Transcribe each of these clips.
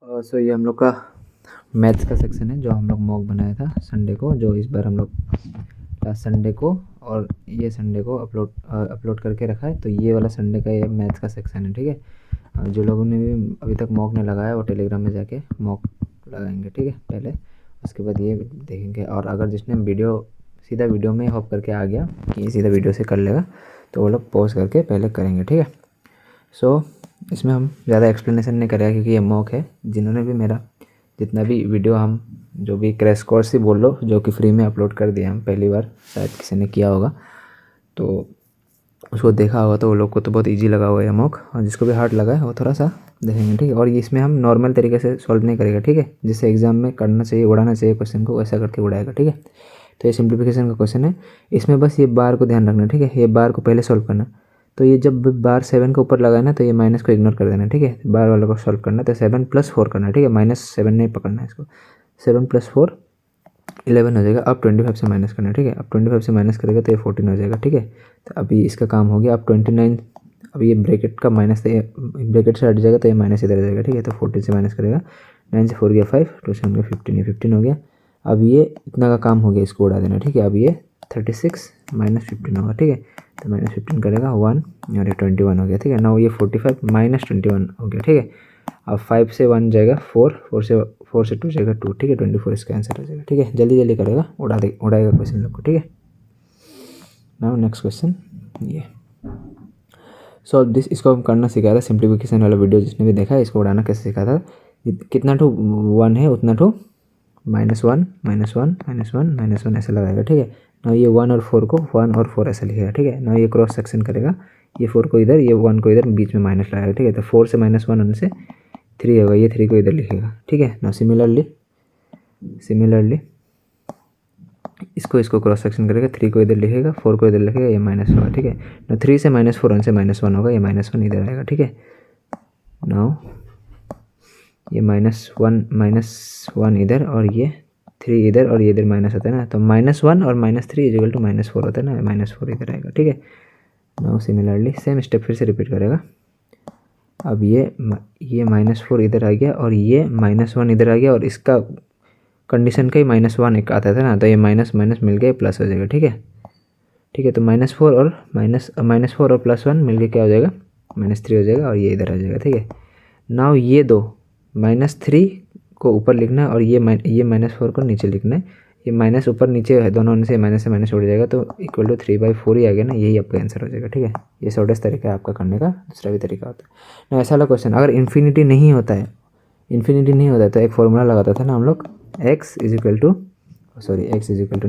सो ये हम लोग का मैथ्स का सेक्शन है जो हम लोग मॉक बनाया था संडे को, जो इस बार हम लोग लास्ट संडे को और ये संडे को अपलोड करके रखा है। तो ये वाला संडे का ये मैथ्स का सेक्शन है, ठीक है। जो लोगों ने भी अभी तक मॉक नहीं लगाया वो टेलीग्राम में जाके मॉक लगाएंगे, ठीक है पहले, उसके बाद ये देखेंगे। और अगर जिसने सीधा वीडियो में हॉप करके आ गया कि सीधा वीडियो से कर लेगा तो वो लोग पॉज करके पहले करेंगे, ठीक है। सो इसमें हम ज़्यादा एक्सप्लेनेशन नहीं करेंगे क्योंकि ये मॉक है। जिन्होंने भी मेरा जितना भी वीडियो हम जो भी क्रैश कोर्स ही बोल लो जो कि फ्री में अपलोड कर दिया, हम पहली बार शायद किसी ने किया होगा तो उसको देखा होगा, तो वो लोग को तो बहुत इजी लगा हुआ है मॉक, और जिसको भी हार्ड लगा है वो थोड़ा सा देखेंगे, ठीक है। और इसमें हम नॉर्मल तरीके से सॉल्व नहीं करेंगे, ठीक है, जिससे एग्जाम में करना चाहिए, उड़ाना चाहिए क्वेश्चन को, वैसा करके उड़ाएगा, ठीक है। तो ये सिंप्लीफिकेशन का क्वेश्चन है, इसमें बस ये बार को ध्यान रखना, ठीक है। ये बार को पहले सॉल्व करना, तो ये जब बार 7 के ऊपर लगाए ना तो ये माइनस को इग्नोर कर देना, ठीक है। बार वाला को सॉल्व करना तो 7 + 4 करना, ठीक है, -7 नहीं पकड़ना है इसको। 7 + 4 11 हो जाएगा। अब 25 से माइनस करना है, ठीक है। अब 25 से माइनस करेगा तो ये 14 हो जाएगा, ठीक है। तो अभी इसका काम हो गया। अब 29, अब ये ब्रैकेट का माइनस, तो ये ब्रैकेट से हट जाएगा तो ये माइनस इधर आ जाएगा, ठीक है। तो 14 से माइनस करेगा, 9 से 4 गया 5, 2 से 7 15, ये 15 हो गया। अब ये इतना का काम हो गया, इसको उड़ा देना, ठीक है। अब ये 36 - 15 होगा, ठीक है। तो -15 करेगा 1 और ये 21 हो गया, ठीक है। नाउ ये 45 - 21 हो गया, ठीक है। अब 5 से 1 जाएगा 4, 4 से 2 जाएगा 2, ठीक है। 24 इसका आंसर हो जाएगा, ठीक है। जल्दी जल्दी करेगा, उड़ाएगा क्वेश्चन लोग को, ठीक है। नाउ नेक्स्ट क्वेश्चन ये सॉल्व दिस, इसको हम करना सिखाया था। सिंप्लीफिकेशन वाला वीडियो जिसने भी देखा है इसको उड़ाना कैसे सीखा था। कितना टू 1 है उतना टू -1 -1 -1 -1 ऐसा लगाएगा, ठीक है ना। ये 1 और 4 को 1 और 4 ऐसा लिखेगा, ठीक है ना। ये क्रॉस सेक्शन करेगा, ये 4 को इधर, ये 1 को इधर, बीच में माइनस लगाएगा, ठीक है। तो 4 से -1 होने से 3 होगा, ये 3 को इधर लिखेगा, ठीक है ना। सिमिलरली इसको क्रॉस सेक्शन करेगा, 3 को इधर लिखेगा, 4 को इधर लिखेगा, ये माइनस होगा, ठीक है ना। 3 से -4 होने से -1 होगा, ये -1 इधर आएगा, ठीक है। नाउ ये -1 इधर और ये 3 इधर और ये इधर माइनस होता है ना, तो -1 और -3 = -4 होता है ना, -4 इधर आएगा, ठीक है। नाउ सिमिलरली सेम स्टेप फिर से रिपीट करेगा। अब ये -4 इधर आ गया और ये -1 इधर आ गया, और इसका कंडीशन का ही -1 एक आता था ना, तो ये माइनस माइनस मिल गया प्लस हो जाएगा, ठीक है, ठीक है। तो -4 और +1 मिल के क्या हो जाएगा, -3 हो जाएगा, और ये इधर आ जाएगा, ठीक है। नाउ ये दो -3 को ऊपर लिखना है और ये -4 को नीचे लिखना है। ये माइनस ऊपर नीचे है, दोनों से माइनस उड़ जाएगा, तो = 3/4 ही आ गया ना, यही आपका आंसर हो जाएगा, ठीक है। ये शॉर्टेस्ट तरीका है आपका करने का, दूसरा भी तरीका होता है ना। ऐसा वाला क्वेश्चन अगर इन्फिनिटी नहीं होता है तो एक फॉर्मूला लगाता था ना हम लोग, x नहीं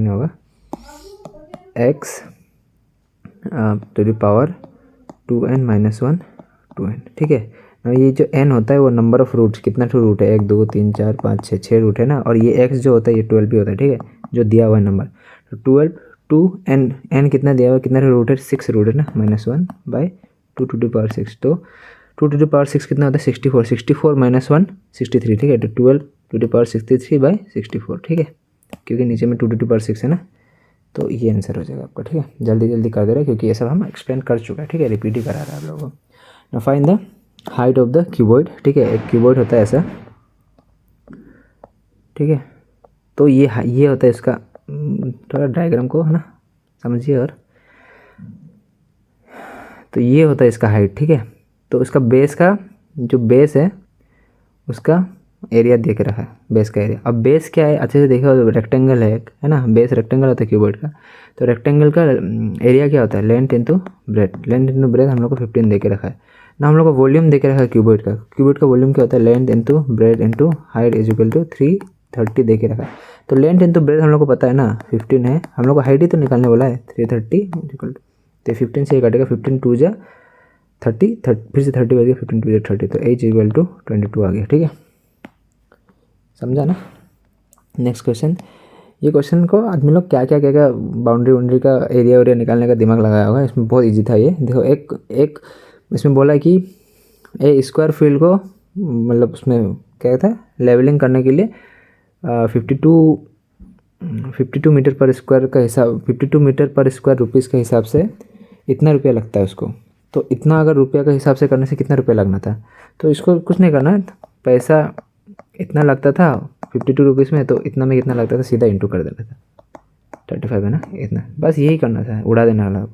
होगा, x to the power 2n - 1 2n, ठीक है। ये जो n होता है वो नंबर ऑफ रूट्स, कितना टू रूट है, 1 2 3 4 5 6 रूट है ना। और ये x जो होता है ये 12 भी होता है, ठीक है, जो दिया हुआ है नंबर। तो 12 2n कितना दिया हुआ है, कितना रूट है, 6 रूट है ना, -1/2 टू द पावर 6। तो 2 टू द पावर 6 कितना होता है, 64 64 - 1 63, ठीक है। तो 12 टू द पावर 63/64, ठीक है, क्योंकि नीचे में 2 टू द पावर 6 है ना। तो ये आंसर हो जाएगा आपका, ठीक है। जल्दी जल्दी कर दे रहा है क्योंकि ये सब हम एक्सप्लेन कर चुका है, ठीक है, रिपीट ही करा रहा है आप लोगों को। Now find the height of the cuboid, ठीक है। एक क्यूबॉइड होता है ऐसा, ठीक है। तो ये होता है इसका, थोड़ा डायग्राम को है ना समझिए। और तो ये होता है इसका हाइट, ठीक है। तो उसका बेस का जो बेस है उसका एरिया देख रहा है, बेस का एरिया। अब बेस क्या है अच्छे से देखो, रेक्टेंगल है ना, बेस रेक्टेंगल होता है क्यूबॉइड का। तो रेक्टेंगल का एरिया क्या होता है, लेंथ इंटू ब्रेथ हम लोग को 15 दे के रखा है ना। हम लोग को वॉल्यूम दे के रखा है क्यूबॉइड का वॉल्यूम क्या होता है, length into breadth into height = 330 दे के रखा है। तो लेंथ इंटू ब्रेथ हम लोग को पता है ना 15 है, हम लोग को हाइट ही तो निकालने बोला है, 330 तो 15 से ये काटेगा, 15 2 जा 30 फिर से 30 बच गया, 15 2 जा 30, तो h = 22 आ गया, ठीक है, समझा ना। नेक्स्ट क्वेश्चन, ये क्वेश्चन को आदमी लोग क्या बाउंड्री का एरिया निकालने का दिमाग लगाया होगा। इसमें बहुत इजी था ये, देखो एक इसमें बोला कि ए स्क्वायर फील्ड को, मतलब उसमें क्या था, लेवलिंग करने के लिए 52 मीटर पर स्क्वायर का हिसाब, 52 मीटर पर स्क्वायर रुपीज़ के हिसाब से इतना रुपया लगता है उसको। तो इतना अगर रुपया के हिसाब से करने से कितना रुपया लगना था, तो इसको कुछ नहीं करना है, पैसा इतना लगता था 52 रुपीज़ में, तो इतना में कितना लगता था, सीधा इंटू कर देना था। 35 है ना, इतना बस यही करना था, उड़ा देना वाला।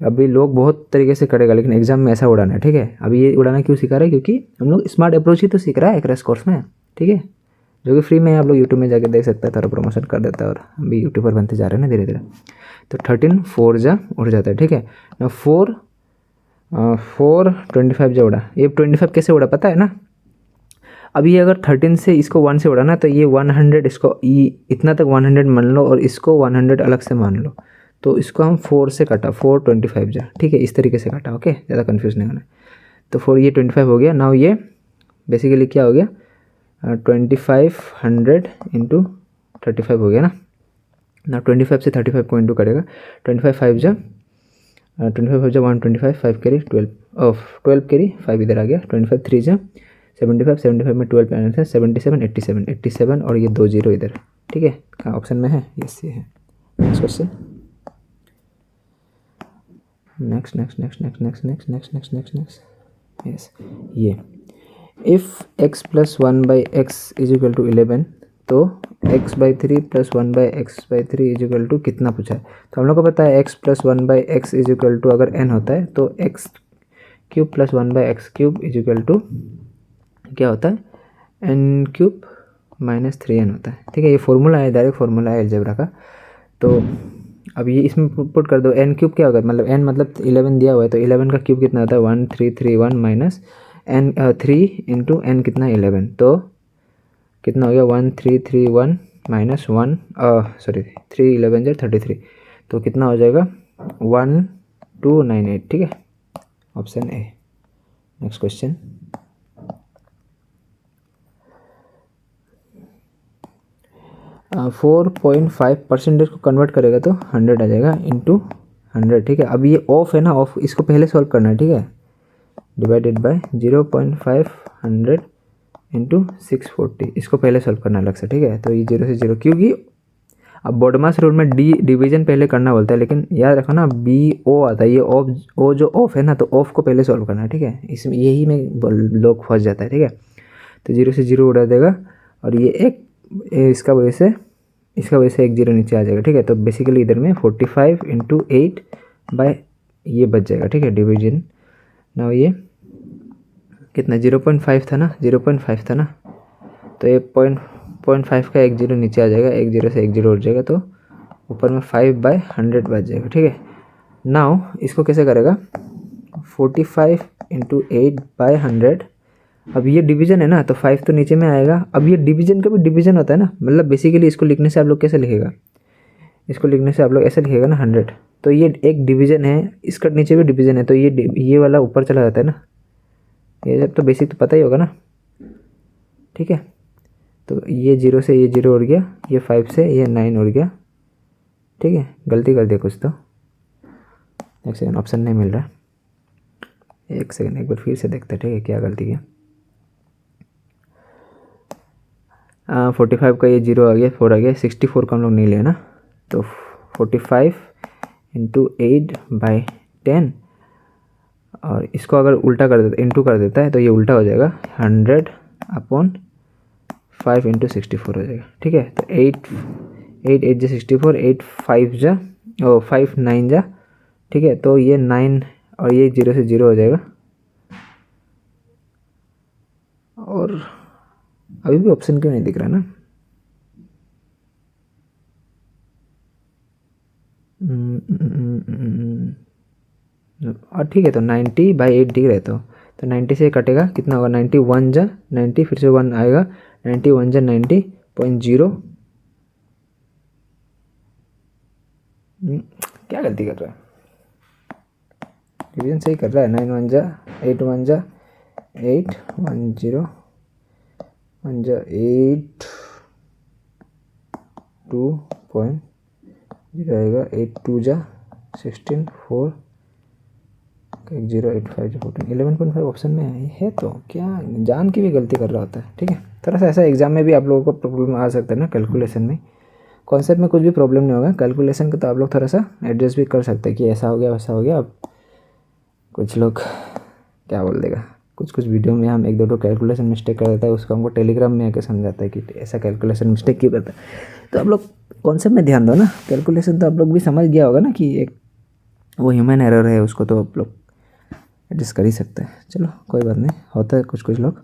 अभी लोग बहुत तरीके से करेगा, लेकिन एग्जाम में ऐसा उड़ाना है, ठीक है। अभी ये उड़ाना क्यों सिखा रहा है, क्योंकि हम लोग स्मार्ट अप्रोच ही तो सीख रहा है क्रैश कोर्स में, ठीक है, जो कि फ्री में आप लोग यूट्यूब में जाके देख सकते हैं, थोड़ा प्रमोशन कर देता है। और अभी यूट्यूबर बनते जा रहे हैं ना धीरे धीरे। तो 13 4 जा उड़ जाता है, ठीक है ना। 4 25 जा उड़ा। ये 25 कैसे उड़ा पता है ना। अभी ये अगर 13 से इसको 1 से उड़ाना, तो ये 100, इसको इतना तक 100 मान लो, और इसको 100 अलग से मान लो। तो इसको हम 4 से काटा, 4 25 जा, ठीक है, इस तरीके से काटा। ओके, ज़्यादा कन्फ्यूज़ नहीं होना। तो 4 ये 25 हो गया। नाउ ये बेसिकली क्या हो गया, 2500 इंटू 35 हो गया ना। ना 25 से 35 को इंटू करेगा। 25 5 जा 125, 5 कैरी 12 कैरी 5 इधर आ गया। 25 3 जा 75, 75 में 12 पैनल है, 77 87 87 और ये 2 0 इधर, ठीक है। कहाँ ऑप्शन में है, यस ये है। नेक्स्ट क्वेश्चन, नेक्स्ट यस ये। इफ़ x + 1/x = 11, तो x/3 + 1/x/3 = कितना पूछा है। तो हम लोग को पता है x + 1/x = अगर n होता है, तो x³ + 1/x³ क्या होता है, n³ - 3n होता है, ठीक है। ये फॉर्मूला है, डायरेक्ट फॉर्मूला है अलजेब्रा का। तो अब ये इसमें पुट कर दो, n³ क्या होगा, मतलब n मतलब 11 दिया हुआ है, तो 11 का क्यूब कितना होता है, 1331 माइनस n 3 इंटू n कितना 11, तो कितना हो गया 1331 माइनस 1 3 11 जो 33, तो कितना हो जाएगा 1298, ठीक है, ऑप्शन ए। नेक्स्ट क्वेश्चन, 4.5% को कन्वर्ट करेगा तो 100 आ जाएगा इंटू 100, ठीक है। अब ये ऑफ है ना, ऑफ इसको पहले सॉल्व करना है, ठीक है। डिवाइडेड बाय 0.500 इंटू 640, इसको पहले सॉल्व करना अलग से, ठीक है। तो ये 0 से 0, क्योंकि अब बॉडमास रूल में डिवीजन पहले करना बोलता है, लेकिन याद रखो ना BO आता है, ये ऑफ ओ जो ऑफ है ना, तो ऑफ को पहले सॉल्व करना है, ठीक है। इसमें यही में लोग फंस जाता है, ठीक है। तो 0 से 0 उड़ा देगा, और ये एक इसका वजह से एक 0 नीचे आ जाएगा, ठीक है। तो बेसिकली इधर में 45 इंटू 8 बाय ये बच जाएगा, ठीक है, डिवीजन। ना ये कितना 0.5 था ना, 0.5 था ना, तो ये 0.5 का एक 0 नीचे आ जाएगा, एक 0 से एक 0 उठ जाएगा, तो ऊपर में 5/100 बच जाएगा, ठीक है। नाउ इसको कैसे करेगा, 45 इंटू 8/100। अब ये डिवीजन है ना, तो 5 तो नीचे में आएगा। अब ये डिवीजन का भी डिवीजन होता है ना, मतलब बेसिकली इसको लिखने से आप लोग कैसे लिखेगा, इसको लिखने से आप लोग ऐसे लिखेगा ना 100, तो ये एक डिवीजन है, इसका नीचे भी डिवीजन है, तो ये वाला ऊपर चला जाता है ना। ये सब तो बेसिक तो पता ही होगा ना, ठीक है। तो ये 0 से ये 0 उड़ गया, ये 5 से ये 9 उड़ गया, ठीक है। गलती कर दिया कुछ तो, एक सेकंड, ऑप्शन नहीं मिल रहा, एक सेकंड, एक बार फिर से देखते हैं, ठीक है, क्या गलती किया। 45 का ये 0 आ गया, 4 आ गया, 64 का हम लोग नहीं लिया ना, तो 45 इंटू 8/10, और इसको अगर उल्टा कर देता, इंटू कर देता है, तो ये उल्टा हो जाएगा 100/5 इंटू 64 हो जाएगा, ठीक है। तो 8 8 जा 64, 8 5 जा 5 9 जा, ठीक है। तो ये 9 और ये 0 से 0 हो जाएगा, और अभी भी ऑप्शन क्यों नहीं दिख रहा ना, और ठीक है। तो 90/8 दिख रहे, तो 90 से कटेगा, कितना होगा 91 जा 90, फिर से 1 आएगा, 91 जा 90.0। क्या गलती कर रहा है, डिवीजन सही कर रहा है। 9 1 जा 8 1 जा 8 1 0 1 जा 8 2.0 आएगा, 8 2 जा 16 4 0 8 5 जा 14 11.5 ऑप्शन में है। तो क्या जान की भी गलती कर रहा होता है, ठीक है। थोड़ा सा ऐसा एग्जाम में भी आप लोगों को प्रॉब्लम आ सकता है ना, कैलकुलेशन में। कॉन्सेप्ट में कुछ भी प्रॉब्लम नहीं होगा, कैलकुलेशन का तो आप लोग थोड़ा सा एडजस्ट भी कर सकते हैं कि ऐसा हो गया वैसा हो गया। अब कुछ लोग क्या बोल देगा, कुछ कुछ वीडियो में हम एक दो कैलकुलेशन मिस्टेक कर देता है, उसको हमको टेलीग्राम में आके समझाता है कि ऐसा कैलकुलेशन मिस्टेक क्यों करता है। तो आप लोग कॉन्सेप्ट में ध्यान दो ना, कैलकुलेशन तो आप लोग भी समझ गया होगा ना कि एक वो ह्यूमन एरर है, उसको तो आप लोग एडजस्ट कर ही सकते हैं। चलो कोई बात नहीं, होता है कुछ कुछ लोग।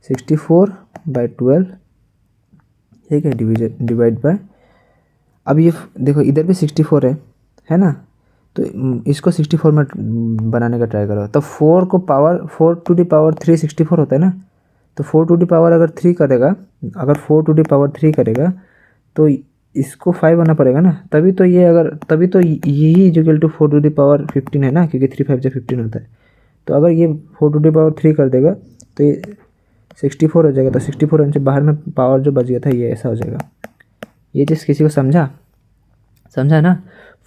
64/12 ठीक है, डिवाइड बाय, अब ये देखो इधर भी 64 है ना, तो इसको 64 में बनाने का ट्राई करो। तो 4 को पावर 4 टू द पावर 3 64 होता है ना, तो 4 टू द पावर अगर 3 करेगा, अगर 4 टू द पावर 3 करेगा तो इसको 5 आना पड़ेगा ना, तभी तो ये अगर, तभी तो यही equal to 4 to the power 15 है ना, क्योंकि 3 5 15 होता है। तो अगर ये 4 टू द पावर 3 कर देगा तो ये 64 हो जाएगा। तो 64 से बाहर में पावर जो बच गया था ये ऐसा हो जाएगा। ये चीज़ किसी को समझा है ना।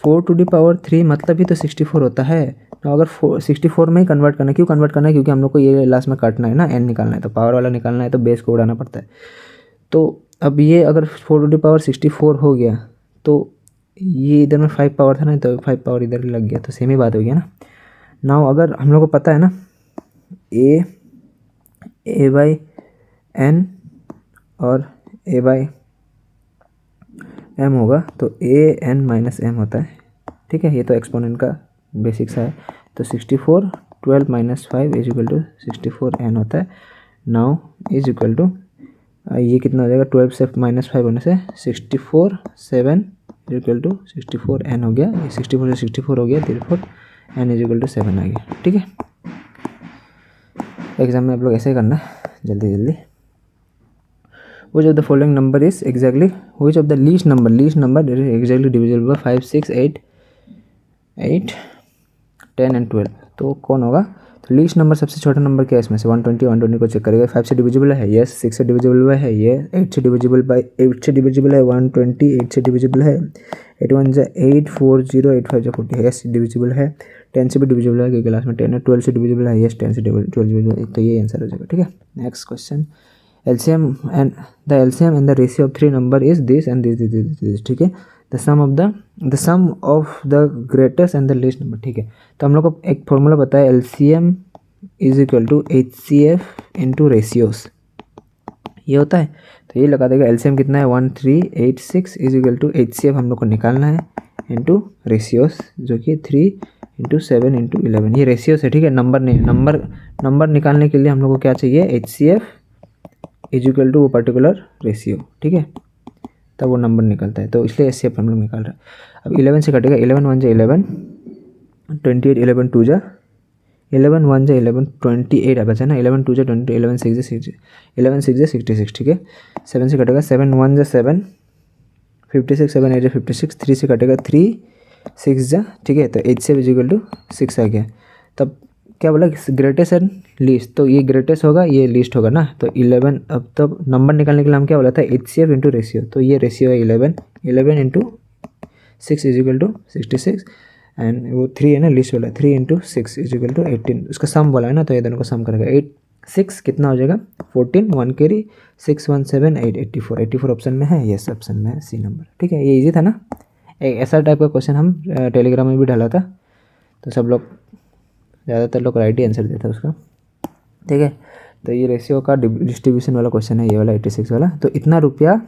4 टू द पावर 3 मतलब ही तो 64 होता है। तो अगर 64 में ही कन्वर्ट करना है, क्यों कन्वर्ट करना है, क्योंकि हम लोग को ये लास्ट में काटना है ना, एन निकालना है, तो पावर वाला निकालना है तो बेस को उड़ाना पड़ता है। तो अब ये अगर 4 टू द पावर 64 हो गया तो ये इधर में 5 पावर था ना, तो 5 पावर इधर लग गया, तो सेम ही बात हो गया ना। नाउ अगर हम लोग को पता है ना ए बाई एन और ए बाई एम होगा, तो ए एन माइनस एम होता है। ठीक है, ये तो एक्सपोनेंट का बेसिक्स है। तो 64 12 minus 5 is equal to 64 N होता है। नाउ इज इक्वल टू ये कितना हो जाएगा, 12 से माइनस 5 होने से 64 7 इज इक्वल टू 64 एन हो गया। ये 64 से 64 हो गया, 34 एन इज इक्वल टू 7 आ गया। ठीक है, एग्जाम में आप लोग ऐसे ही करना जल्दी जल्दी। Which of the following number is exactly, which of the least number that is exactly divisible by 5 6 8 10 and 12, तो कौन होगा। तो लीस्ट नंबर सबसे छोटा नंबर क्या है इसमें से, 120 को चेक करेगा। 5 से डिविजिबल है, यस। 6 से डिविजिबल है, ये। 8 से डिविजिबल है, 120। 8 से डिविजिबल है, 8 1 जा 8 4 0 8 5 जा 40, यस डिविजिबल है। 10 से भी डिविजिबल है क्योंकि लास्ट में 10 है। 12 से डिविजिबल है, यस 10 से 12 डिविजिबल, तो ये आंसर हो जाएगा। ठीक है, next question. LCM and the ratio of three number is this and this। ठीक है, the sum of the greatest and the least number। ठीक है, तो हम लोग को एक फॉर्मूला पता है, LCM is equal to HCF into ratios, ये होता है। तो ये लगा देगा, LCM कितना है 1386 इज इक्वल टू HCF हम लोग को निकालना है इंटू रेशियोस जो कि 3 इंटू 7 इंटू 11, ये रेशियोस है। ठीक है, नंबर निकालने के लिए हम लोग को क्या चाहिए, HCF इज इक्वल टू वो पर्टिकुलर रेशियो। ठीक है, तब वो नंबर निकलता है, तो इसलिए HCF हम लोग निकाल रहे हैं। अब 11 से कटेगा, 11 1 जा 11, 28 11 2 जा 11 1 जा 11 28 बचा ना, 11 2 जा 20, 11 6 जा 6, 11 6 जा 66। ठीक है, 7 से कटेगा, 7 1 जा 7, 56 7 8 जा 56, 3 से कटेगा 3 6 जा। ठीक है, तो HCF इज इक्वल टू 6 आ गया। तब क्या बोला, ग्रेटेस्ट एंड लीस्ट, तो ये ग्रेटेस्ट होगा, ये लीस्ट होगा ना, तो 11। अब तब नंबर निकालने के लिए हम क्या बोला था, HCF इंटू रेशियो, तो ये रेशियो है 11 into 6 is equal to 66, and वो 3 है ना लीस्ट वाला, 3 इंटू 6 इज इक्वल टू 18, उसका सम बोला है ना, तो ये दोनों को सम करेगा। 8 6 कितना हो जाएगा 14, 1 कैरी 6 1 7 8 84 ऑप्शन में है, यस ऑप्शन में है सी नंबर। ठीक है, ये इजी था ना, एक ऐसा टाइप का क्वेश्चन हम टेलीग्राम में भी डाला था, तो सब लोग ज़्यादातर लोग राइट ही आंसर देता है उसका। ठीक है, तो ये रेशियो का डिस्ट्रीब्यूशन वाला क्वेश्चन है, ये वाला 86 वाला। तो इतना रुपया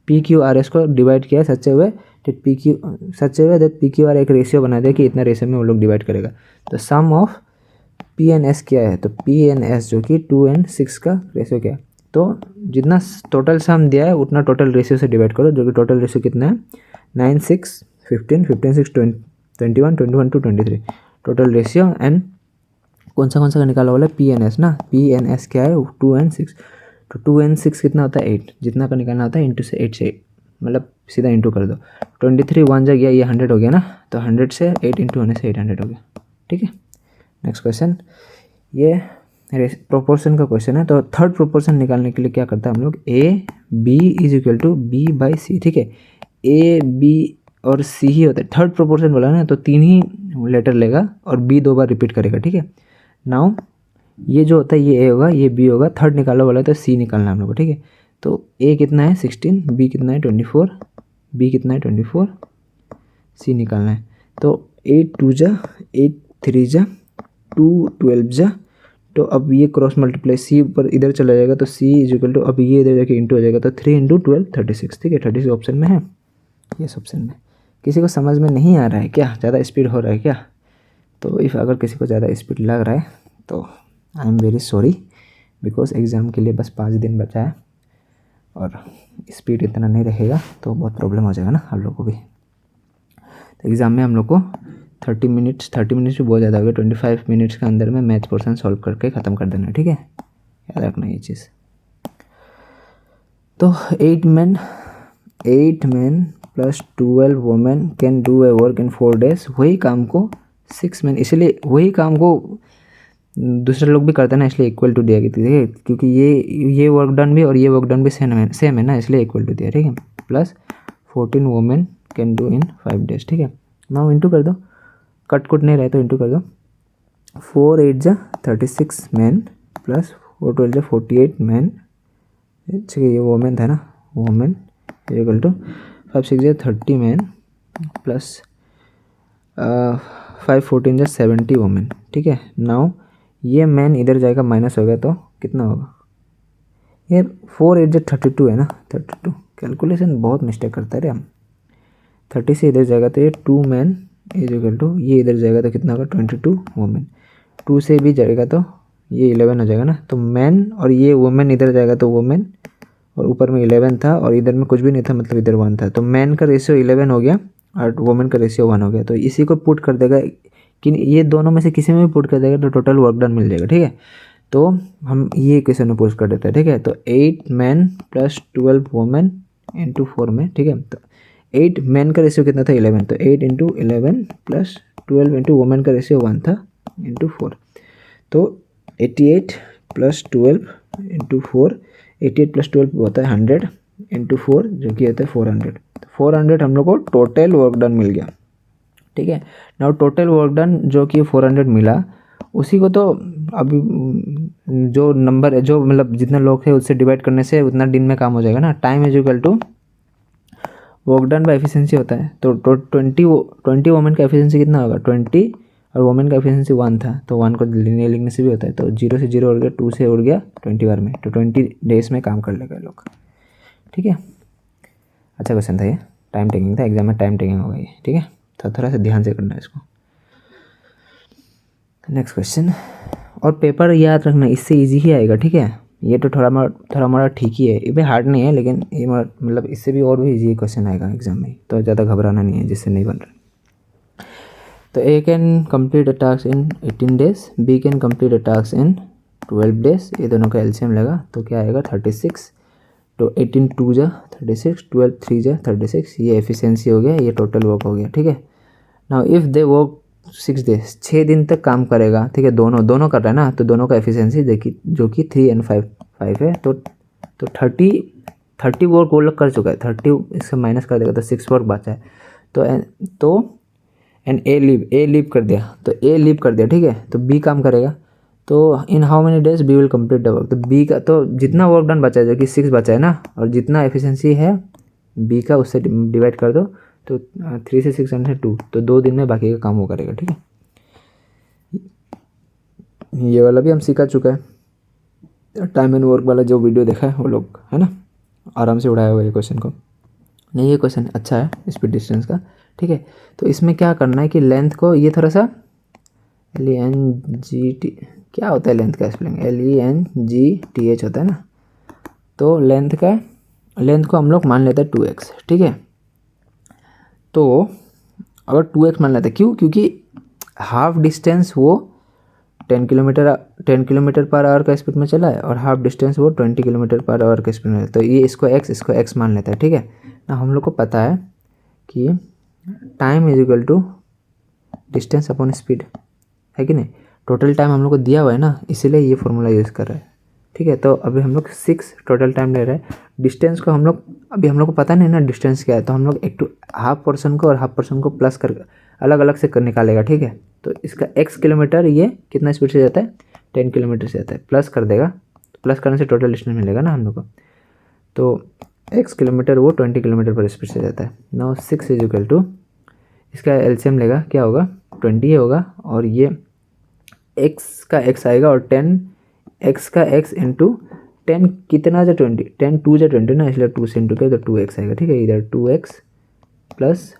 PQRS को डिवाइड किया है सच्चे हुए दैट PQR एक रेशियो बना दिया कि इतना रेशियो में वो लोग डिवाइड करेगा। तो सम ऑफ PNS क्या है, तो PNS जो कि 2 and 6 का रेशियो क्या है, तो जितना टोटल सम दिया है उतना टोटल रेशियो से डिवाइड करो, जो कि टोटल रेशियो कितना है 9 6 15 15 6 21 21 to 23 टोटल रेशियो। एंड कौन सा का निकाला वाला PNS ना, PNS क्या है 2 and 6, तो 2 and 6 कितना होता है 8, जितना का निकालना होता है इंटू से 8 से, मतलब सीधा इंटू कर दो। 23 1 जा गया, ये 100 हो गया ना, तो 100 से 8 इंटू होने से 800 हो गया। ठीक है, नेक्स्ट क्वेश्चन, ये प्रोपोर्शन का क्वेश्चन है। तो थर्ड प्रोपोर्शन निकालने के लिए क्या करता है हम लोग, AB is equal to B/C। ठीक है, AB और C ही होता है, थर्ड प्रोपोर्शन बोला ना, तो 3 ही लेटर लेगा और B 2 बार रिपीट करेगा। ठीक है, नाउ ये जो होता है ये A होगा, ये B होगा, थर्ड निकालो बोला तो C निकालना है हम लोग को। ठीक है, तो A कितना है 16, B कितना है 24, B कितना है 24, C निकालना है। तो 8 2 जा 8 3 जा 2 12 जा तो अब ये क्रॉस मल्टीप्लाई सी पर इधर चला जाएगा तो सी इज इक्वल टू, अब ये इधर जाके इंटू हो जाएगा तो 3 × 12 36, ठीक है 36 ऑप्शन में है, ये ऑप्शन में। किसी को समझ में नहीं आ रहा है क्या, ज़्यादा स्पीड हो रहा है क्या? तो इफ़ अगर किसी को ज़्यादा स्पीड लग रहा है तो I am very sorry, because exam के लिए बस 5 दिन बचा है और स्पीड इतना नहीं रहेगा तो बहुत प्रॉब्लम हो जाएगा ना आप लोगों को भी। तो एग्ज़ाम में हम लोग को 30 मिनट्स भी बहुत ज़्यादा हो गया, 25 मिनट्स के अंदर में मैथ पोर्शन सॉल्व करके ख़त्म कर देना है, ठीक है, याद रखना ये चीज़। तो 8 men plus 12 women can do a work in 4 days, वही काम को 6 men, इसलिए वही काम को दूसरे लोग भी करते हैं ना, इसलिए इक्वल टू दिया गया, ठीक है, क्योंकि ये वर्क डन भी और ये वर्क डन भी सेम है ना, इसलिए इक्वल टू दिया, ठीक है। Plus 14 women can do in 5 days, ठीक है। नाउ इंटू कर दो, कट नहीं रहे तो इंटू कर दो। 4 8 36 मैन प्लस 4 12 48 मैन, ठीक है, ये वोमेन था ना, women equal to 5 6 30 man plus 5 14 70 women, ठीक है। नाउ ये मैन इधर जाएगा, माइनस हो गया तो कितना होगा यार, 4 8 32 है ना, 32, कैलकुलेशन बहुत मिस्टेक करता है रे हम। 30 से इधर जाएगा तो ये 2 मैन इज इक्वल टू, ये इधर जाएगा तो कितना होगा 22 वुमेन, 2 से भी जाएगा तो ये 11 हो जाएगा ना, तो मैन और ये वुमेन इधर जाएगा तो वुमेन, और ऊपर में 11 था और इधर में कुछ भी नहीं था, मतलब इधर 1 था, तो मैन का रेशियो 11 हो गया और वुमेन का रेशियो 1 हो गया। तो इसी को पुट कर देगा कि ये दोनों में से किसी में भी पुट कर देगा तो टोटल वर्क डन मिल जाएगा, ठीक है। तो हम ये क्वेश्चन में पुट कर देते हैं, ठीक है। तो 8 मैन प्लस 12 वुमेन इंटू 4 में, ठीक है। तो 8 मैन का रेशियो कितना था 11, तो 8 इंटू 11 प्लस 12 इंटू वुमेन का रेशियो 1 था इंटू 4, तो 88 प्लस 12 इंटू 4, 88 प्लस 12 होता है 100 इंटू 4 जो कि होता है 400। 400 हम लोग को टोटल वर्क डन मिल गया, ठीक है। नाउ टोटल वर्क डन जो कि 400 मिला, उसी को तो अभी जो नंबर है, जो मतलब जितने लोग हैं उससे डिवाइड करने से उतना दिन में काम हो जाएगा ना। Time is equal to work done by efficiency होता है, तो 20 वुमेन का एफिशिएंसी कितना होगा 20 और वुमेन का एफिशिएंसी 1 था, तो 1 को लिनियर लिखने से भी होता है, तो 0 से 0 उड़ गया, 2 से उड़ गया 20 बार में, तो 20 डेज में काम कर लेगा लोग, ठीक है। अच्छा क्वेश्चन था ये, टाइम टेकिंग था, एग्जाम में टाइम टेकिंग होगा ये, ठीक है, तो थोड़ा सा ध्यान से करना है इसको। नेक्स्ट क्वेश्चन, और पेपर याद रखना, इससे इजी ही आएगा, ठीक है। ये तो थोड़ा मोड़ा ठीक ही है, ये भी हार्ड नहीं है, लेकिन ये मतलब इससे भी और भी इजी क्वेश्चन आएगा एग्जाम में, तो ज़्यादा घबराना नहीं है जिससे नहीं बन रहा। तो A can complete a task in 18 days, B can complete a task in 12 days, ये दोनों का एलसीएम लगा तो क्या आएगा 36, तो 18 2 जा 36, 12 3 जा 36, ये एफिशिएंसी हो गया, ये टोटल वर्क हो गया, ठीक है। Now if they work 6 days, 6 दिन तक काम करेगा, ठीक है, दोनों कर रहा है ना, तो दोनों का एफिशिएंसी देखिए जो कि 3 और 5 है, तो 30 वर्क वो लोग कर चुका है, 30 इससे माइनस कर देगा तो 6 वर्क बचा है, तो एंड ए लीव कर दिया, तो ए लीव कर दिया, ठीक है, तो बी काम करेगा, तो in how many days B will complete the work, तो बी का तो जितना वर्क डन बचा है जो कि 6 बचा है ना, और जितना एफिशिएंसी है बी का उससे डिवाइड कर दो, तो 3 से 6 है 2, तो 2 दिन में बाकी का काम वो करेगा, ठीक है। ये वाला भी हम सीखा चुका है, टाइम एंड वर्क वाला जो वीडियो देखा है वो लोग है ना, आराम से उड़ाया हुआ ये क्वेश्चन को। नहीं ये क्वेश्चन अच्छा है स्पीड डिस्टेंस का, ठीक है। तो इसमें क्या करना है कि लेंथ को ये थोड़ा सा LENGT, क्या होता है लेंथ का स्पेलिंग, LENGTH होता है ना, तो लेंथ को हम लोग मान लेते हैं 2x, ठीक है। तो अगर 2x मान लेते हैं, क्योंकि हाफ डिस्टेंस वो 10 किलोमीटर पर आवर का स्पीड में चला है और हाफ डिस्टेंस वो 20 किलोमीटर पर आवर का स्पीड में है, तो ये इसको x मान लेता है, ठीक है ना। हम लोग को पता है कि time is equal to distance upon speed, है कि नहीं। टोटल टाइम हम लोग को दिया हुआ है ना, इसीलिए ये फॉर्मूला यूज़ कर रहा है, ठीक है। तो अभी हम लोग 6 टोटल टाइम ले रहे हैं, डिस्टेंस को हम लोग अभी हम लोग को पता नहीं ना डिस्टेंस क्या है, तो हम लोग हाफ पोर्शन को और हाफ पोर्शन को प्लस कर अलग अलग से निकालेगा, ठीक है। तो इसका x किलोमीटर ये कितना स्पीड से जाता है 10 किलोमीटर से जाता है, प्लस कर देगा, प्लस करने से टोटल डिस्टेंस मिलेगा ना हम लोग को, तो x किलोमीटर वो 20 किलोमीटर पर स्पीड से जाता है। नाउ 6 इज इक्वल टू, इसका एलसीएम लेगा क्या होगा 20 होगा, और ये x का x आएगा और 10 एक्स का एक्स इंटू 10 कितना जो 20, 10 2 जो 20 ना, इसलिए 2 से इंटू किया तो 2x आएगा, ठीक है। इधर 2x प्लस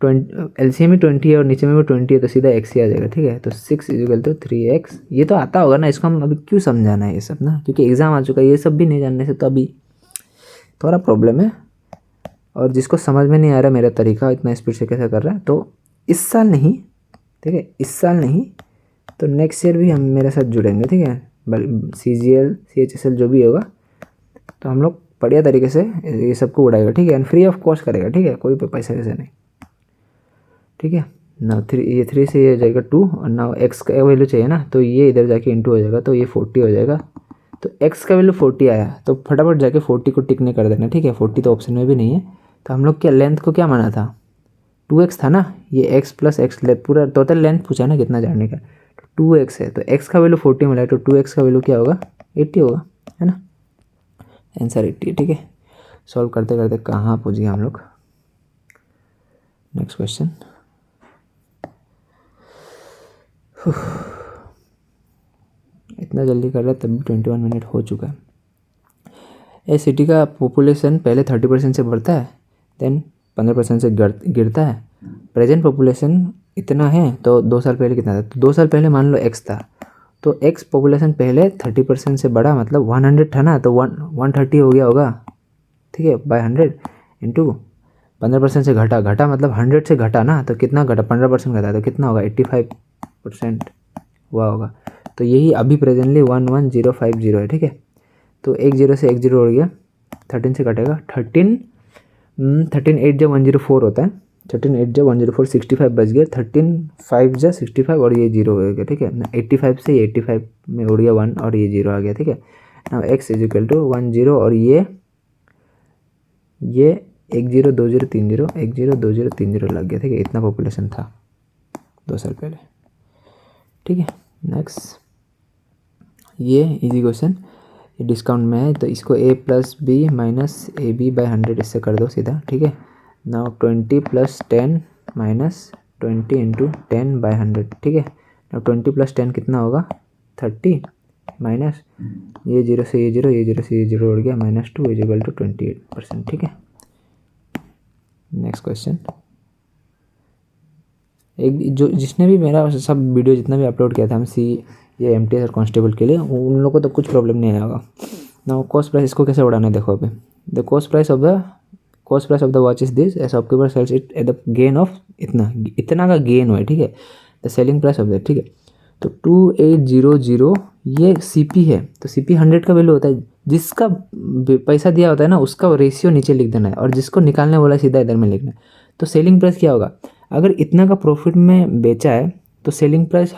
20, एलसीएम में 20 है और नीचे में भी 20 है तो सीधा x ही आ जाएगा, ठीक है। तो 6 इजिकल टू 3x, ये तो आता होगा ना, इसको हम अभी क्यों समझाना है ये सब ना, क्योंकि एग्ज़ाम आ चुका है, ये सब भी नहीं जानने से तो अभी थोड़ा प्रॉब्लम है। और जिसको समझ में नहीं आ रहा मेरा तरीका इतना स्पीड से कैसे कर रहा है, तो इस साल नहीं, ठीक है, इस साल नहीं तो नेक्स्ट ईयर भी हम मेरे साथ जुड़ेंगे, ठीक है। CGL CHSL जो भी होगा तो हम लोग बढ़िया तरीके से ये सबको उड़ाएगा, ठीक है, एंड फ्री ऑफ कॉस्ट करेगा, ठीक है, कोई पैसा वैसे नहीं, ठीक है ना। 3 से ये हो जाएगा 2 और ना x का वैल्यू चाहिए ना, तो ये इधर जाके इंटू हो जाएगा तो ये 40 हो जाएगा। तो x का वैल्यू 40 आया तो फटाफट जाके 40 को टिक नहीं कर देना, ठीक है। 40 तो ऑप्शन में भी नहीं है, तो हम लोग क्या लेंथ को क्या माना था, 2x था ना, ये x प्लस एक्स पूरा टोटल लेंथ पूछा ना कितना जानने का, तो 2x है तो x का वैल्यू 40 मिला है तो 2x का वैल्यू क्या होगा, 80 होगा, है ना। आंसर 80 है, ठीक है। सॉल्व करते करते कहाँ पहुँच गए हम लोग। नेक्स्ट क्वेश्चन, इतना जल्दी कर रहा है तब भी 21 मिनट हो चुका है। ए सिटी का पॉपुलेशन पहले 30% से बढ़ता है, देन 15% से गिरता है। प्रेजेंट पॉपुलेशन इतना है तो 2 साल पहले कितना था, तो 2 साल पहले मान लो x था, तो x पॉपुलेशन पहले 30% से बढ़ा, मतलब 100 था ना, तो 130 हो गया होगा, ठीक है, बाय 100 इंटू 15% से घटा मतलब 100 से घटा ना, तो कितना घटा, 15% घटा तो कितना होगा, 85% हुआ होगा। तो यही अभी प्रेजेंटली 11050 है, ठीक है। तो एक जीरो से एक जीरो उड़ गया, 13 से कटेगा, 13 8 जब 104 होता है, 13 8 जब 104 65 बच गया, 13 5 जा 65 और ये जीरो हो गया, ठीक है ना। 85 से 85 में उड़ गया 1 और ये जीरो आ गया, ठीक है ना। x इजिकल टू 10 और ये 1 0 2 0 3 0 1 0 2 0 3 0 लग गया, ठीक है। इतना पॉपुलेशन था 2 साल पहले, ठीक है। नेक्स्ट, ये इजी क्वेश्चन, ये डिस्काउंट में है तो इसको a plus B minus A B by 100 इससे कर दो सीधा, ठीक है। Now 20 plus 10 minus 20 into 10 by 100, ठीक है। नाउ 20 प्लस 10 कितना होगा, 30 माइनस ये जीरो से ये जीरो, ये जीरो से ये जीरो उड़ गया, -2 इजिकल टू 28%, ठीक है। नेक्स्ट क्वेश्चन, एक जो जिसने भी मेरा सब वीडियो जितना भी अपलोड किया था हम ये MTS और कांस्टेबल के लिए, उन लोगों को तो कुछ प्रॉब्लम नहीं आया होगा ना। कॉस्ट प्राइस इसको कैसे उड़ाना है, देखो अभी the cost price of the watch is this, a shopkeeper sells it at the gain of इतना का गेन हुआ है, ठीक है। The selling price of that, ठीक है। तो 2800 ये CP है, तो CP 100 का वैल्यू होता है, जिसका पैसा दिया होता है ना उसका रेशियो नीचे लिख देना है और जिसको निकालने वाला सीधा इधर में लिखना है। तो सेलिंग प्राइस क्या होगा, अगर इतना का प्रॉफिट में बेचा है तो सेलिंग प्राइस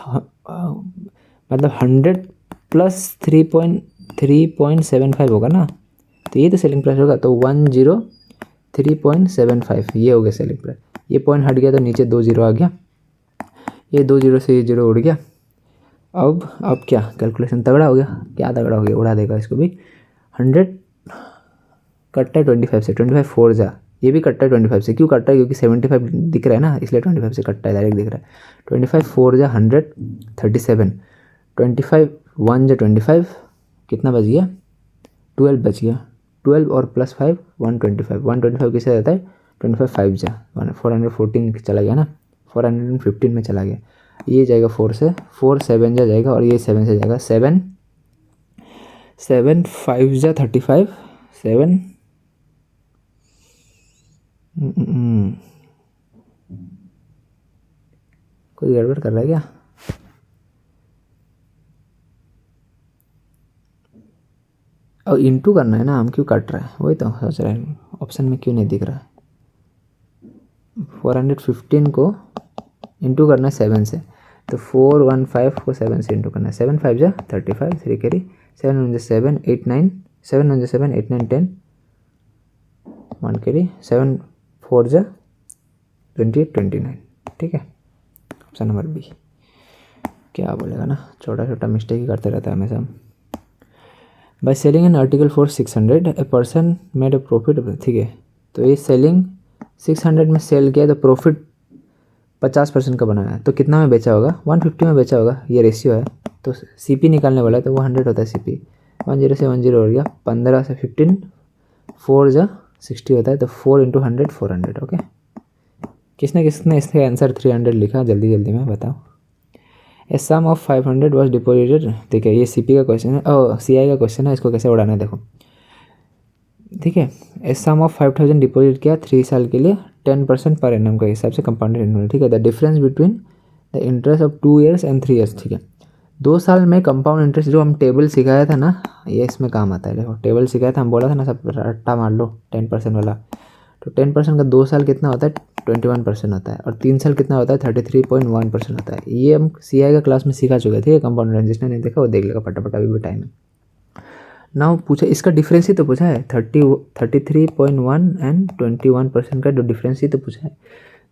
मतलब 100 प्लस 3.75 होगा ना, तो ये तो सेलिंग प्राइस होगा। तो 103.75 ये हो गया सेलिंग प्राइस। ये पॉइंट हट गया तो नीचे 2 जीरो आ गया, ये 2 जीरो से ये जीरो उड़ गया। अब क्या कैलकुलेशन तगड़ा हो गया, क्या तगड़ा हो गया, उड़ा देगा इसको भी। 100 कटता है 25 से, 25 4 जा, ये भी कटता है 25 से, क्यों कटता है, क्योंकि 75 दिख रहा है ना, इसलिए 25 से कटता है, डायरेक्ट दिख रहा है। 25 4 जा 100 37, 25 1 जा 25, कितना बच गया, 12 बच गया, 12 और प्लस 5 125 किसे रहता है, 25 5 जा 414 चला गया ना, 415 में चला गया। ये जाएगा 4 से, 4 7 जा जाएगा और ये 7 से जाएगा, 7 5 जा 35, 7 कोई गड़बड़ कर रहा है क्या, और इंटू करना है ना, हम क्यों कट रहा है, वही तो सोच रहा है ऑप्शन में क्यों नहीं दिख रहा है। 415 को इंटू करना है 7 से, तो 415 को 7 से इंटू करना है, 7 5 जा 35, 3 कैरी, 7 1 7 8 9, 7 1 7 8 9 10, 1 कैरी, 7 4 जा 28 29, ठीक है। ऑप्शन नंबर बी, क्या बोलेगा ना, छोटा छोटा मिस्टेक ही करते रहता है हमेशा। By selling an article for 600 a person made a profit, ठीक है। तो ये सेलिंग 600 में सेल किया तो प्रॉफिट 50% का बनाया है तो कितना में बेचा होगा, 150 में बेचा होगा, ये रेशियो है। तो CP निकालने वाला है तो वो 100 होता है CP। 10 से 10 हो गया, 15 से 15, 4 जा 60 होता है, तो 4 × 100 400। ओके, किसने इसका आंसर 300 लिखा, जल्दी जल्दी में बताओ। ए सम ऑफ 500 वॉज डिपोजिटेड। ठीक है, ये CP का क्वेश्चन है, CI का क्वेश्चन है, इसको कैसे उड़ाना है देखो। ठीक है, ए सम ऑफ 5000 डिपॉजिट किया 3 साल के लिए, 10% पर एनम के हिसाब से कंपाउंडेड एनुअल। ठीक है, the difference between the interest of 2 years and 3 years। ठीक है, 2 साल में कंपाउंड इंटरेस्ट, जो हम टेबल सिखाया था ना, ये इसमें काम आता है। देखो टेबल सिखाया था, हम बोला था ना सब रट्टा मार लो 10% वाला। तो 10% का 2 साल कितना होता है, 21% होता है, और 3 साल कितना होता है, 33.1% होता है। ये हम CI का क्लास में सीखा चुके थे। कंपाउंड इंटरेस्ट जिसने नहीं देखा वो देख लेगा फटाफट, अभी भी टाइम है। नाउ पूछा, इसका डिफरेंस ही तो पूछा है, 33.1 एंड 21% का जो डिफरेंस ही तो पूछा है।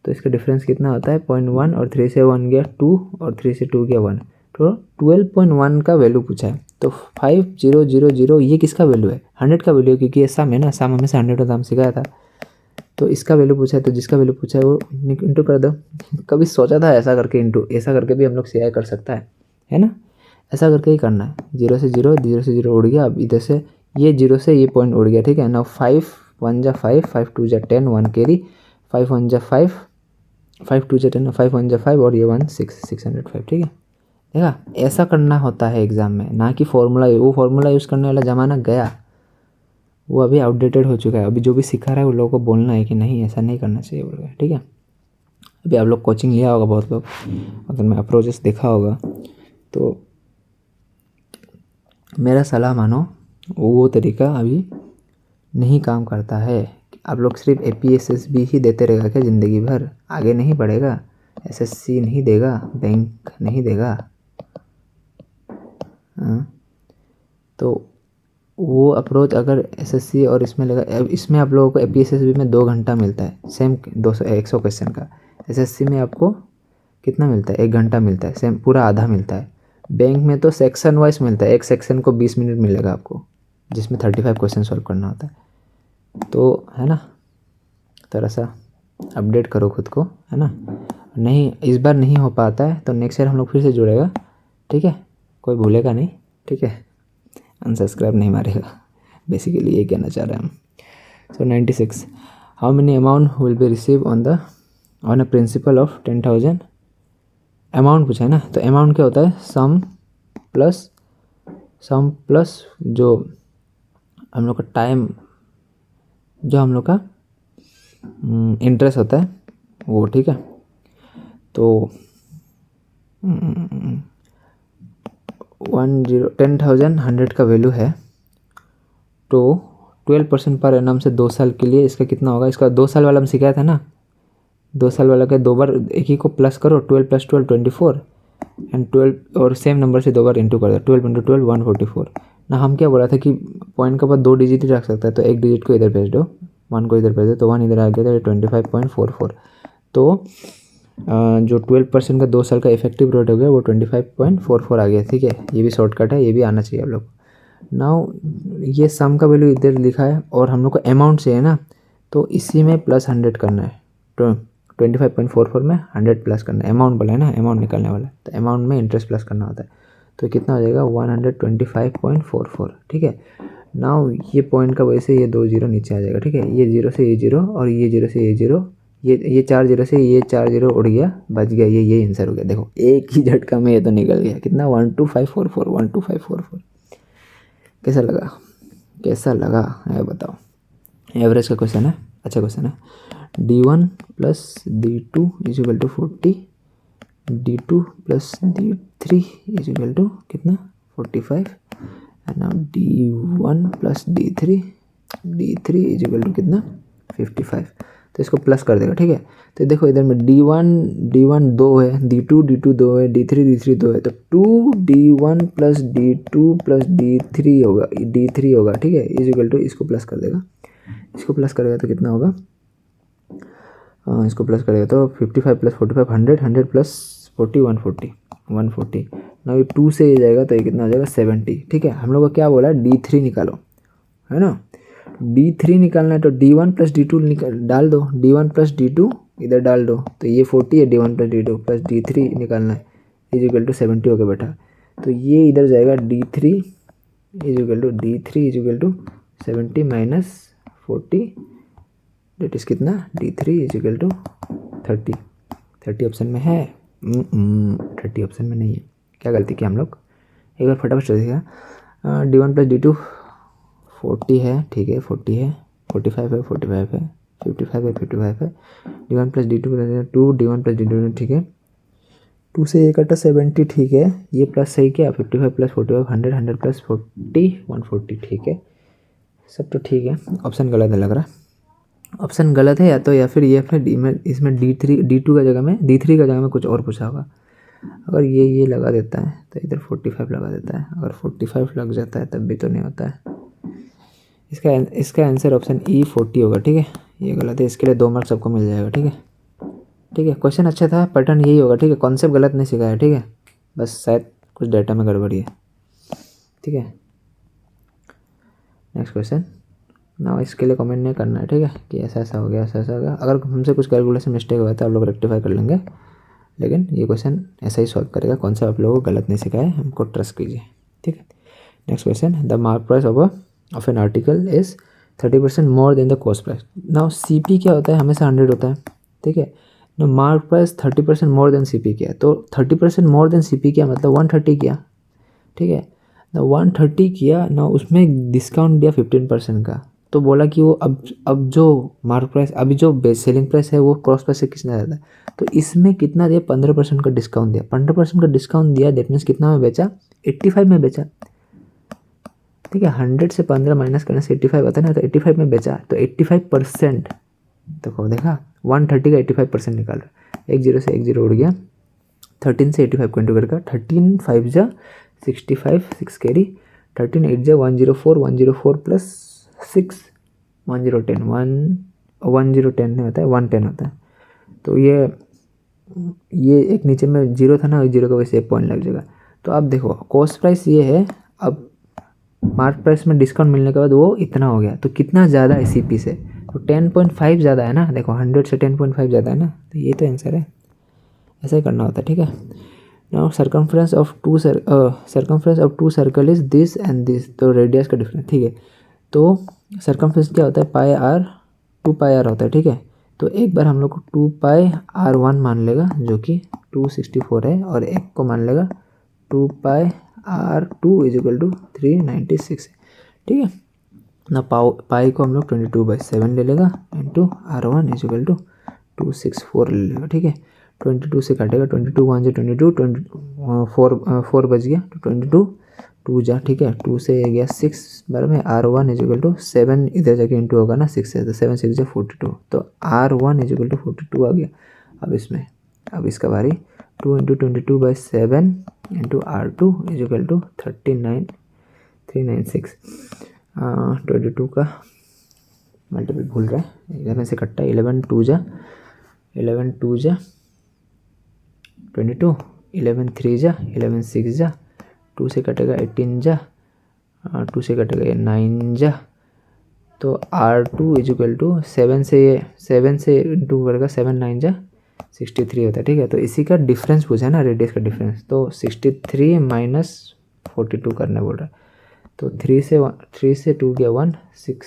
तो इसका डिफरेंस कितना होता है, 0.1, और 3 से 1 गया 2, और 3 से 2 गया 1, तो 12.1 का वैल्यू पूछा है। तो 5000 ये किसका वैल्यू है, 100 का वैल्यू है, क्योंकि ये सम है ना, सम हमें से 100 होता हम सिखाया था। तो इसका वैल्यू पूछा है, तो जिसका वैल्यू पूछा है वो इंटू कर दो। कभी सोचा था ऐसा करके इंटू, ऐसा करके भी हम लोग CI कर सकता है ना, ऐसा करके ही करना है। 0 से 0, 0 से 0 उड़ गया, अब इधर से ये 0 से ये पॉइंट उड़ गया। ठीक है ना, 5 1 जा 5, 5 2 जा 10, 1 कैरी, 5 1 जा 5, 5 2 जा 10, 5 1 जा 5, और ये 1 6, 605। ठीक है, देखा, ऐसा करना होता है एग्ज़ाम में, ना कि फॉर्मूला। वो फॉर्मूला यूज़ करने वाला ज़माना गया, वो अभी आउटडेटेड हो चुका है। अभी जो भी सिखा रहा है उन लोगों को बोलना है कि नहीं ऐसा नहीं करना चाहिए बोल के। ठीक है, अभी आप लोग कोचिंग लिया होगा बहुत लोग, अगर मैं अप्रोचेस देखा होगा, तो मेरा सलाह मानो, वो तरीका अभी नहीं काम करता है। आप लोग सिर्फ APSSB ही देते रहेगा क्या ज़िंदगी भर, आगे नहीं बढ़ेगा। SSC नहीं देगा, बैंक नहीं देगा। तो वो अप्रोच अगर SSC और इसमें लगा, इसमें आप लोगों को APSSB में 2 घंटा मिलता है, सेम 100 क्वेश्चन का। SSC में आपको कितना मिलता है, 1 घंटा मिलता है, सेम पूरा आधा मिलता है। बैंक में तो सेक्शन वाइज मिलता है, एक सेक्शन को 20 मिनट मिलेगा आपको, जिसमें 35 क्वेश्चन सॉल्व करना होता है। तो है ना, थोड़ा सा अपडेट करो खुद को, है ना। नहीं, इस बार नहीं हो पाता है तो नेक्स्ट ईयर हम लोग फिर से जुड़ेगा। ठीक है, कोई भूलेगा नहीं। ठीक है, अनसब्सक्राइब नहीं मारेगा, बेसिकली ये कहना चाह रहे हैं हम। सो 96, how many amount will be receive on a principle of 10,000। Amount पूछा है ना, तो अमाउंट क्या होता है, सम प्लस जो हम लोग का टाइम, जो हम लोग का इंटरेस्ट होता है वो। ठीक है, तो 10,000 100 का वैल्यू है, तो 12% पर एनम से 2 साल के लिए इसका कितना होगा। इसका 2 साल वाला हम सिखाया था ना, 2 साल वाला के 2 बार एक ही को प्लस करो, 12 + 12 24, एंड 12, और सेम नंबर से 2 बार इंटू कर दो, 12 × 12 144 ना। हम क्या बोला था कि पॉइंट के बाद 2 डिजिट ही रख सकता है, तो 1 डिजिट को इधर भेज दो, 1 को इधर भेज दो, तो 1 इधर आ गया, तो 25.44। तो जो 12% का 2 साल का इफेक्टिव रेट हो गया वो 25.44 आ गया। ठीक है, ये भी शॉर्टकट है, ये भी आना चाहिए आप लोग। नाउ ये सम का वैल्यू इधर लिखा है, और हम लोग को अमाउंट से है ना, तो इसी में प्लस 100 करना है। तो 25.44 में 100 प्लस करना है, अमाउंट बोला है ना, अमाउंट निकालने वाला है, तो अमाउंट में इंटरेस्ट प्लस करना होता है। तो कितना हो जाएगा, 125.44। ठीक है, नाउ ये पॉइंट का वजह से ये 2 0 नीचे आ जाएगा। ठीक है, ये 0 से ये 0, और ये 0 से ये 0, ये 4 0 से ये 4 0 उड़ गया, बच गया, ये आंसर हो गया। देखो एक ही झटका में ये तो निकल गया, कितना, 12544, 12544। कैसा लगा है बताओ। एवरेज का क्वेश्चन है, अच्छा क्वेश्चन है। D1 + D2 = 40, D2 + D3 = कितना, 45, एंड नाउ D1 + D3 = कितना, 55। तो इसको प्लस कर देगा। ठीक है, तो देखो इधर में D1 2 है, D2 2 है, D3 2 है, तो 2D1 + D2 + D3 होगा। ठीक है, = इसको प्लस कर देगा, इसको प्लस करेगा तो कितना होगा, इसको प्लस करेगा तो 55 + 45 100, 100 + 40 140। ना ये 2 से ये जाएगा तो ये कितना हो जाएगा, 70। ठीक है, हम लोग को क्या बोला है, D3 निकालो, है ना। D3 निकालना है तो D1 + D2 डाल दो, D1 + D2 इधर डाल दो, तो ये 40 है, D1 plus D2 plus D3 निकालना है, इज इक्वल टू 70 हो गया बेटा। तो ये इधर जाएगा D3 is equal to 70 minus 40, that is कितना, D3 is equal to 30। 30 option में है, 30 ऑप्शन में नहीं है। क्या गलती की हम लोग, एक बार फटाफट चल देगा। D1 प्लस D2 40 है, ठीक है 40 है, 45 है, 45 है, 55 है, 55 है, D1 plus D2 plus 2, D1 plus D2 ठीक है, 2 से 1 कटा 70 ठीक है, ये प्लस सही क्या, 55 प्लस 45 100, 100 प्लस 40 140 ठीक है, सब तो ठीक है। ऑप्शन गलत है लग रहा है, ऑप्शन गलत है या तो, या फिर ये अपने डी में इसमें D2 का जगह में D3 का जगह में कुछ और पूछा होगा। अगर ये लगा देता है तो इधर 45 लगा देता है, अगर 45 लग जाता है तब भी तो नहीं होता है। इसका आंसर ऑप्शन E 40 होगा, ठीक है, ये गलत है, इसके लिए 2 मार्क्स सबको मिल जाएगा, ठीक है। ठीक है, क्वेश्चन अच्छा था, पैटर्न यही होगा, ठीक है, कॉन्सेप्ट गलत नहीं सिखाया, ठीक है, बस शायद कुछ डाटा में गड़बड़ी है, ठीक है। नेक्स्ट क्वेश्चन, ना इसके लिए कमेंट नहीं करना है, ठीक है, कि ऐसा ऐसा हो गया, ऐसा ऐसा हो गया। अगर हमसे कुछ कैलकुलेशन मिस्टेक हुआ तो आप लोग रेक्टिफाई कर लेंगे, लेकिन ये क्वेश्चन ऐसा ही सॉल्व करेगा, कॉन्सेप्ट आप लोगों को गलत नहीं सिखाया, हमको ट्रस्ट कीजिए, ठीक है। Next question, the mark price of an article is 30% more than the cost price. Now CP क्या होता है, हमेशा 100 होता है, ठीक है। ना mark price 30% more than CP किया, तो 30% मोर देन CP किया मतलब 130 किया, ठीक है ना, 130 किया ना, उसमें डिस्काउंट दिया 15% का, तो बोला कि वो अब जो मार्क प्राइस, अभी जो बेस्ट सेलिंग प्राइस है वो कॉस्ट प्राइस से कितना ज़्यादा है, तो इसमें कितना दिया, 15% का डिस्काउंट दिया, 15% का डिस्काउंट दिया, दैट मीन्स कितना में बेचा, 85 में बेचा, ठीक है। 100 से 15 माइनस करने से 85 आता है ना, तो 85 में बेचा, तो 85% तो देखा 130 का 85% निकाल रहा, 1 0 से 1 0 उड़ गया, 13 से 85 को इंटू करके 13 5 जा 65 6 कैरी, 13 8 जा 104 प्लस 6 1010 1010 नहीं होता है, 110 होता है। तो ये एक नीचे में 0 था ना, 0 का वैसे 1 पॉइंट लग जाएगा। तो अब देखो कॉस्ट प्राइस ये है, अब मार्क प्राइस में डिस्काउंट मिलने के बाद वो इतना हो गया, तो कितना ज़्यादा है CP से, तो 10.5 ज़्यादा है ना, देखो 100 से 10.5 ज़्यादा है ना, तो ये तो आंसर है, ऐसा ही करना होता है, ठीक है। Now circumference of two circle is this and this, तो रेडियस का डिफरेंस, ठीक है। तो सर्कमफ्रेंस क्या होता है, पाई आर 2 पाई आर होता है, ठीक है। तो एक बार हम लोग को 2 पाई R1 मान लेगा जो कि 264 है, और एक को मान लेगा 2 पाई R2 इज इक्वल टू 396 है, ठीक है ना। पाई को हम लोग 22/7 ले लेगा, into R1 is equal to 264 ले लेगा, ठीक है। 22 से काटेगा, 22 1 से 22 4 बच गया, तो 22 2 जा, ठीक है, 2 से गया 6 बार में, R1 इज इक्वल टू 7 इधर जाके इंटू होगा ना 6 से, तो 7 6 जा 42, तो R1 इज इक्वल टू 42 आ गया। अब इसका बारी 2 into 22/7 into R2 is equal to 396। 22 का मल्टीपल भूल रहा है, इधर में से कट्टा 11 2 जा 22, 11 3 जा 11 6 जा, 2 से कटेगा 18 जा, 2 से कटेगा 9 जा, तो R2 इज इक्वल टू 7 से इंटू करेगा 7 9 जा 63 होता है, ठीक है। तो इसी का डिफरेंस पूछा है ना, रेडियस का डिफरेंस, तो 63 माइनस 42 करना बोल रहा है, तो 3 से 2 गया 1, 6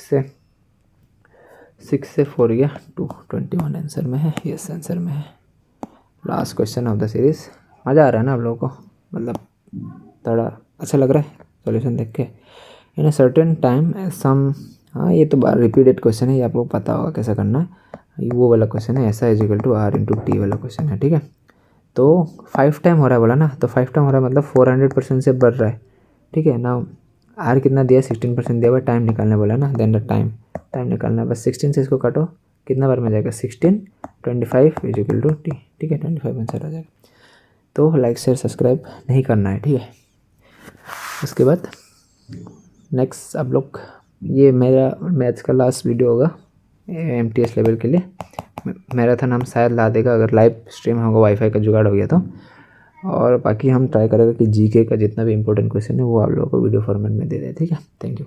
से 4 गया 2, 21 आंसर में है, यस आंसर में है। Last question of the series, मज़ा आ रहा है ना आप लोगों को, मतलब थोड़ा अच्छा लग रहा है सॉल्यूशन देख के। इन अ सर्टेन टाइम सम, हाँ ये तो रिपीटेड क्वेश्चन है, ये आप लोग पता होगा कैसा करना है, वो वाला क्वेश्चन है, ऐसा is equal to R into T वाला क्वेश्चन है, ठीक है। तो 5 टाइम हो रहा है बोला ना, तो 5 टाइम हो रहा है मतलब 400% से बढ़ रहा है, ठीक है ना। R कितना दिया, 16% दिया हुआ, टाइम निकालने बोला ना, देन द टाइम निकालना है, बस 16 से इसको काटो, कितना बार में जाएगा 16 25 इज इक्वल टू T, ठीक है, 25 आंसर आ जाएगा। तो लाइक शेयर सब्सक्राइब नहीं करना है, ठीक है। उसके बाद नेक्स्ट आप लोग, ये मेरा मैथ्स का लास्ट वीडियो होगा MTS लेवल के लिए, मैराथन हम शायद ला देगा अगर लाइव स्ट्रीम होगा, वाईफाई का जुगाड़ हो गया तो, और बाकी हम ट्राई करेंगे कि GK का जितना भी इंपॉर्टेंट क्वेश्चन है वो आप लोगों को वीडियो फॉर्मेट में दे दें, ठीक है। Thank you.